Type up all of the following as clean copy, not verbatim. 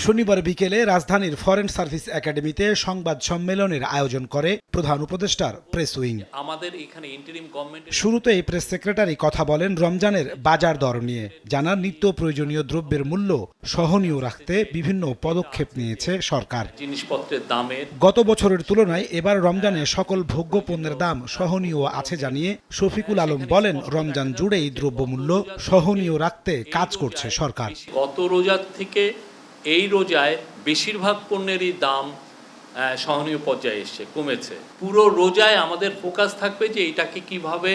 শনিবার বিকেলে রাজধানীর ফরেন সার্ভিস একাডেমিতে সংবাদ সম্মেলনের আয়োজন করে প্রধান উপদেষ্টার প্রেস উইং। আমাদের এখানে ইন্টারিম গভর্নমেন্ট শুরুতেই প্রেস সেক্রেটারি কথা বলেন রমজানের বাজার দর নিয়ে। জানান নিত্য প্রয়োজনীয় দ্রব্যের মূল্য সহনীয় রাখতে বিভিন্ন পদক্ষেপ নিয়েছে সরকার। জিনিসপত্রের দামের গত বছরের তুলনায় এবার রমজানে সকল ভোগ্য পণ্যের দাম সহনীয় আছে জানিয়ে শফিকুল আলম বলেন, রমজান জুড়েই দ্রব্যমূল্য সহনীয় রাখতে কাজ করছে সরকার। গত রোজার থেকে এই রোজায় বেশিরভাগ পণ্যেরই দাম সহনীয় পর্যায়ে এসছে, কমেছে। পুরো রোজায় আমাদের ফোকাস থাকবে যে এটাকে কিভাবে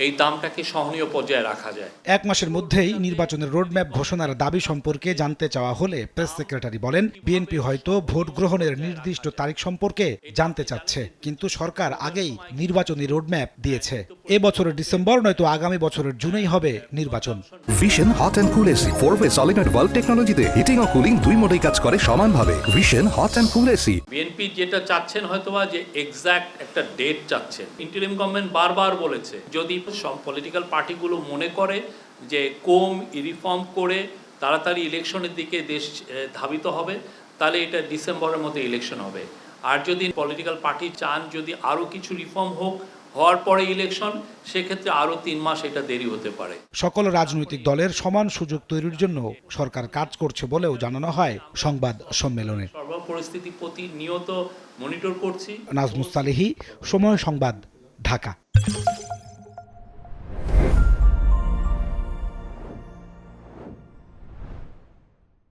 এই দামটাকে সহনীয় পর্যায়ে রাখা যায়। এক মাসের মধ্যেই নির্বাচনের রোডম্যাপ ঘোষণার দাবি সম্পর্কে জানতে চাওয়া হলে প্রেস সেক্রেটারি বলেন, বিএনপি হয়তো ভোট গ্রহণের নির্দিষ্ট তারিখ সম্পর্কে জানতে চাচ্ছে, কিন্তু সরকার আগেই নির্বাচনী রোডম্যাপ দিয়েছে। এ বছরের ডিসেম্বর নয়তো আগামী বছরের জুনেই হবে নির্বাচন। Vision hot and cool AC 4-ওয়ে সলিনয়েড ভালভ টেকনোলজিতে হিটিং ও কুলিং দুই মোডেই কাজ করে সমানভাবে। Vision hot and cool AC. BNP যেটা চাচ্ছেন হয়তোবা যে এক্সাক্ট একটা ডেট চাচ্ছেন। ইন্টারিম গভর্নমেন্ট বারবার বলেছে যদি সব পলিটিক্যাল পার্টিগুলো মনে করে যে রিফর্ম করে তাড়াতাড়ি ইলেকশনের দিকে দেশ ধাবিত হবে, তাহলে এটা ডিসেম্বরের মধ্যে ইলেকশন হবে। আর যদি পলিটিক্যাল পার্টি চান যদি আরও কিছু রিফর্ম হওয়ার পরে ইলেকশন, সেক্ষেত্রে আরও 3 মাস এটা দেরি হতে পারে। সকল রাজনৈতিক দলের সমান সুযোগ তৈরির জন্য সরকার কাজ করছে বলেও জানানো হয় সংবাদ সম্মেলনে। সর্বপরিস্থিতি প্রতিনিয়ত মনিটর করছি। নাজমুস সালেহী, সময় সংবাদ, ঢাকা।